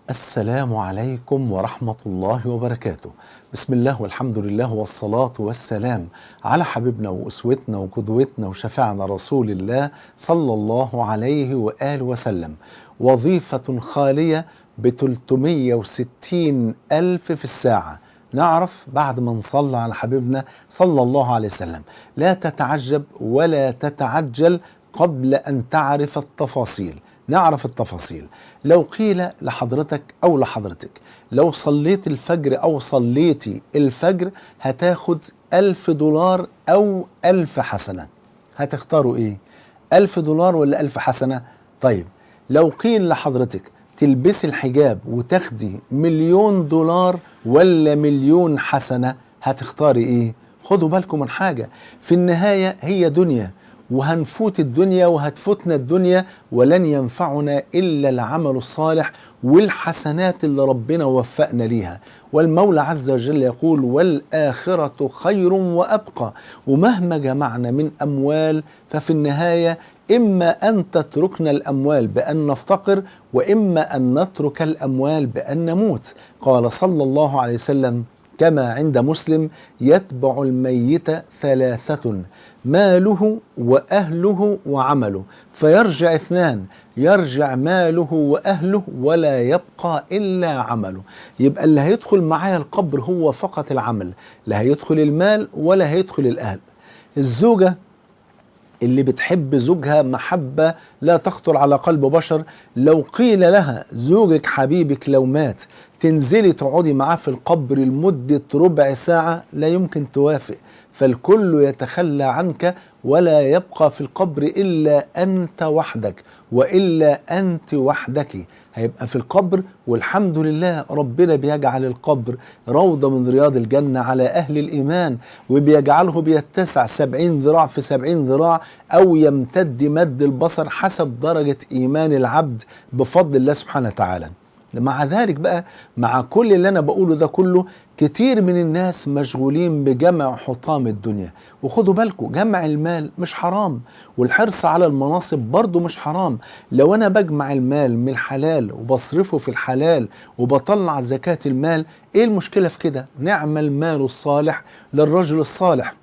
السلام عليكم ورحمة الله وبركاته. بسم الله والحمد لله والصلاة والسلام على حبيبنا وأسوتنا وقدوتنا وشفيعنا رسول الله صلى الله عليه وآله وسلم. وظيفة خالية ب360 ألف في الساعة. نعرف بعد ما نصلى على حبيبنا صلى الله عليه وسلم. لا تتعجب ولا تتعجل قبل أن تعرف التفاصيل. نعرف التفاصيل. لو قيل لحضرتك أو لحضرتك لو صليت الفجر أو صليتي الفجر هتاخد $1000 أو 1000 حسنة، هتختاروا إيه؟ $1000 ولا 1000 حسنة؟ طيب لو قيل لحضرتك تلبسي الحجاب وتاخدي $1,000,000 ولا 1,000,000 حسنة، هتختاري إيه؟ خدوا بالكم من حاجة، في النهاية هي دنيا وهنفوت الدنيا وهتفوتنا الدنيا، ولن ينفعنا إلا العمل الصالح والحسنات اللي ربنا وفقنا ليها. والمولى عز وجل يقول: والآخرة خير وأبقى. ومهما جمعنا من أموال ففي النهاية إما أن تتركنا الأموال بأن نفتقر، وإما أن نترك الأموال بأن نموت. قال صلى الله عليه وسلم كما عند مسلم: يتبع الميت 3: ماله وأهله وعمله، فيرجع 2: يرجع ماله وأهله ولا يبقى إلا عمله. يبقى اللي هيدخل معايا القبر هو فقط العمل، لا هيدخل المال ولا هيدخل الأهل. الزوجة اللي بتحب زوجها محبة لا تخطر على قلب بشر، لو قيل لها زوجك حبيبك لو مات تنزلي تقعدي معاه في القبر لمدة ربع ساعة، لا يمكن توافق. فالكل يتخلى عنك ولا يبقى في القبر إلا أنت وحدك، وإلا أنت وحدك. هيبقى في القبر، والحمد لله ربنا بيجعل القبر روضة من رياض الجنة على أهل الإيمان، وبيجعله بيتسع 70 ذراع في 70 ذراع، أو يمتد مد البصر حسب درجة إيمان العبد بفضل الله سبحانه وتعالى. مع ذلك بقى، مع كل اللي أنا بقوله ده كله، كتير من الناس مشغولين بجمع حطام الدنيا. وخدوا بالكم، جمع المال مش حرام، والحرص على المناصب برضو مش حرام. لو أنا بجمع المال من الحلال وبصرفه في الحلال وبطلع زكاة المال، إيه المشكلة في كده؟ نعم المال الصالح للرجل الصالح.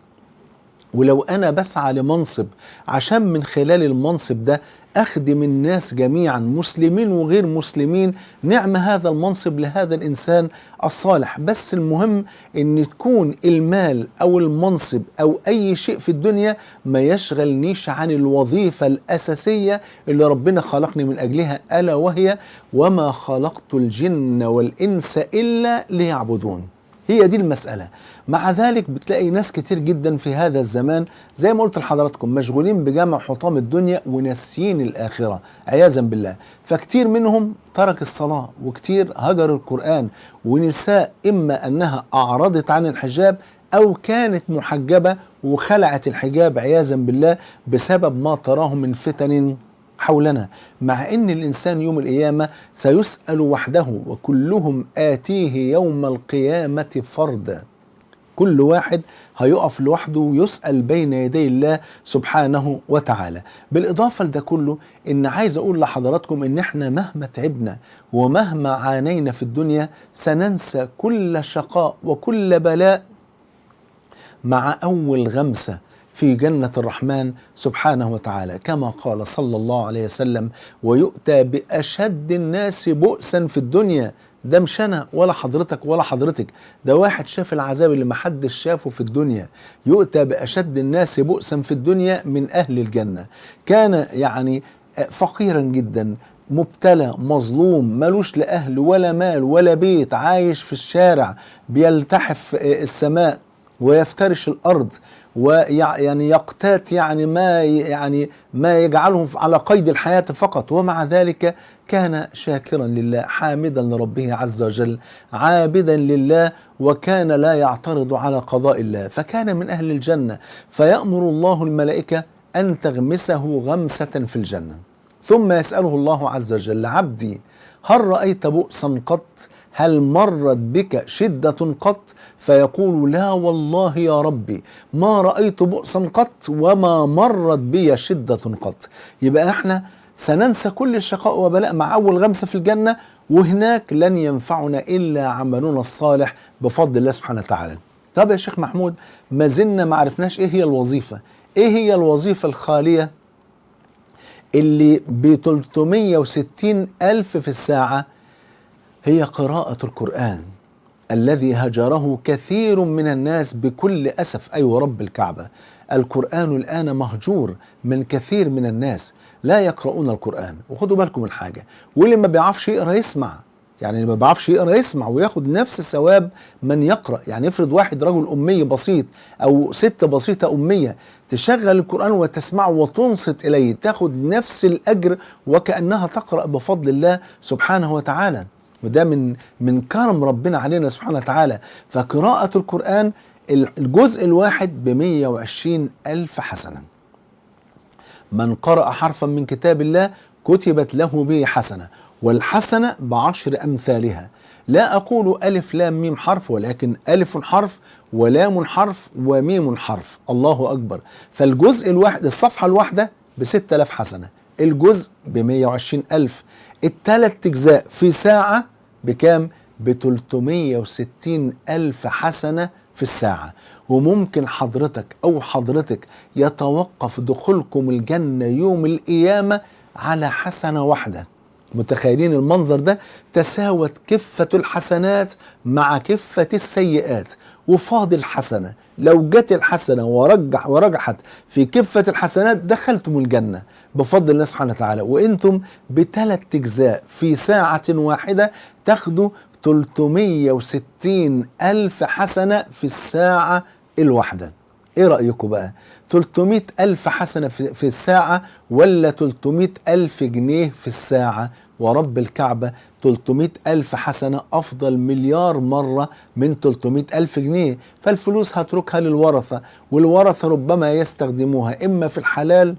ولو أنا بسعى لمنصب عشان من خلال المنصب ده أخدم الناس جميعا مسلمين وغير مسلمين، نعم هذا المنصب لهذا الإنسان الصالح. بس المهم أن تكون المال أو المنصب أو أي شيء في الدنيا ما يشغلنيش عن الوظيفة الأساسية اللي ربنا خلقني من أجلها، ألا وهي: وما خلقت الجن والإنس إلا ليعبدون. هي دي المسألة. مع ذلك بتلاقي ناس كتير جدا في هذا الزمان زي ما قلت لحضراتكم مشغولين بجمع حطام الدنيا وناسيين الآخرة عياذا بالله. فكتير منهم ترك الصلاة، وكتير هجر القرآن، ونساء إما أنها أعرضت عن الحجاب أو كانت محجبة وخلعت الحجاب عياذا بالله بسبب ما تراه من فتن حولنا. مع ان الانسان يوم القيامة سيسأل وحده، وكلهم آتيه يوم القيامة فردا. كل واحد هيقف لوحده ويسأل بين يدي الله سبحانه وتعالى. بالإضافة لده كله، إن عايز أقول لحضراتكم إن إحنا مهما تعبنا ومهما عانينا في الدنيا سننسى كل شقاء وكل بلاء مع أول غمسة في جنة الرحمن سبحانه وتعالى، كما قال صلى الله عليه وسلم: ويؤتى بأشد الناس بؤسا في الدنيا. ده مش أنا ولا حضرتك ولا حضرتك، ده واحد شاف العذاب اللي محدش شافه في الدنيا. يؤتى بأشد الناس بؤسا في الدنيا من أهل الجنة. كان يعني فقيرا جدا، مبتلى، مظلوم، ملوش لأهل ولا مال ولا بيت، عايش في الشارع، بيلتحف السماء ويفترش الأرض، ويعني يقتات ما يجعلهم على قيد الحياة فقط. ومع ذلك كان شاكرا لله، حامدا لربه عز وجل، عابدا لله، وكان لا يعترض على قضاء الله، فكان من أهل الجنة. فيأمر الله الملائكة أن تغمسه غمسة في الجنة، ثم يسأله الله عز وجل: عبدي هل رأيت بؤسا قط؟ هل مرت بك شدة قط؟ فيقول: لا والله يا ربي ما رأيت بؤسا قط وما مرت بي شدة قط. يبقى احنا سننسى كل الشقاء وبلاء مع أول غمسة في الجنة، وهناك لن ينفعنا إلا عملنا الصالح بفضل الله سبحانه وتعالى. طب يا شيخ محمود، ما زلنا ما عرفناش إيه هي الوظيفة. إيه هي الوظيفة الخالية اللي ب 360 ألف في الساعة؟ هي قراءة القرآن الذي هجره كثير من الناس بكل أسف. أيوة رب الكعبة، القرآن الآن مهجور من كثير من الناس، لا يقرؤون القرآن. وخدوا بالكم من حاجة، واللي ما بيعرفش يقرأ يسمع، يعني اللي ما بيعرفش يقرأ يسمع وياخد نفس ثواب من يقرأ. يعني افرض واحد رجل أمي بسيط أو ست بسيطة أمية تشغل القرآن وتسمعه وتنصت إليه، تاخد نفس الأجر وكأنها تقرأ بفضل الله سبحانه وتعالى. وده من كرم ربنا علينا سبحانه وتعالى. فقراءة القرآن الجزء الواحد ب120 ألف حسنة. من قرأ حرفا من كتاب الله كتبت له به حسنة، والحسنة ب10 أمثالها. لا أقول ألف لام ميم حرف، ولكن ألف حرف ولام حرف وميم حرف. الله أكبر. فالجزء الواحد، الصفحة الواحدة ب6000 حسنة، الجزء ب120 ألف، الثلاث أجزاء في ساعة بكام؟ ب360 ألف حسنة في الساعة. وممكن حضرتك أو حضرتك يتوقف دخولكم الجنة يوم القيامة على حسنة واحدة. متخيلين المنظر ده؟ تساوت كفة الحسنات مع كفة السيئات، وفاضل حسنة. لو جت الحسنة ورجحت في كفة الحسنات دخلتم الجنة بفضل الله سبحانه وتعالى. وانتم بثلاث أجزاء في ساعة واحدة تاخدوا 360 ألف حسنة في الساعة الواحدة. ايه رأيكم بقى؟ 300 ألف حسنة في الساعة ولا 300 ألف جنيه في الساعة؟ ورب الكعبة 300 ألف حسنة أفضل مليار مرة من 300 ألف جنيه. فالفلوس هتركها للورثة، والورثة ربما يستخدموها إما في الحلال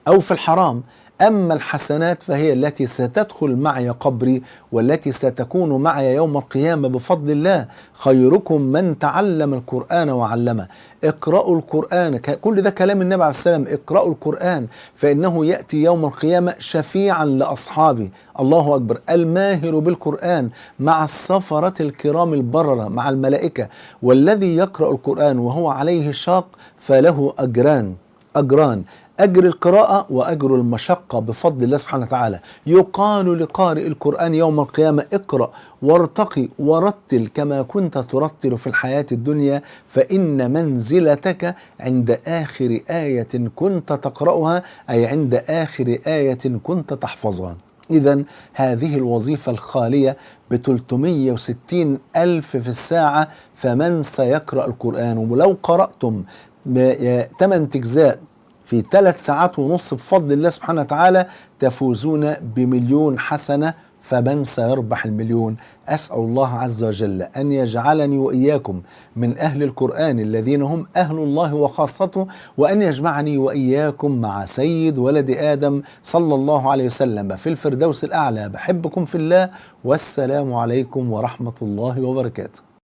أو في الحرام. أما الحسنات فهي التي ستدخل معي قبري، والتي ستكون معي يوم القيامة بفضل الله. خيركم من تعلم القرآن وعلمه. اقرأوا القرآن، كل ده كلام النبي عليه السلام. اقرأوا القرآن فإنه يأتي يوم القيامة شفيعا لأصحابه. الله أكبر. الماهر بالقرآن مع السفرة الكرام البررة مع الملائكة. والذي يقرأ القرآن وهو عليه شاق فله أجران. أجر القراءة وأجر المشقة بفضل الله سبحانه وتعالى. يقال لقارئ القرآن يوم القيامة اقرأ وارتقي ورتل كما كنت ترتل في الحياة الدنيا، فإن منزلتك عند آخر آية كنت تقرأها، أي عند آخر آية كنت تحفظها. إذا هذه الوظيفة الخالية ب360 ألف في الساعة. فمن سيقرأ القرآن؟ ولو قرأتم 8 أجزاء في 3 ساعات ونص بفضل الله سبحانه وتعالى تفوزون ب1,000,000 حسنة. فمن سيربح 1,000,000؟ أسأل الله عز وجل أن يجعلني وإياكم من أهل القرآن الذين هم أهل الله وخاصته، وأن يجمعني وإياكم مع سيد ولد آدم صلى الله عليه وسلم في الفردوس الأعلى. بحبكم في الله، والسلام عليكم ورحمة الله وبركاته.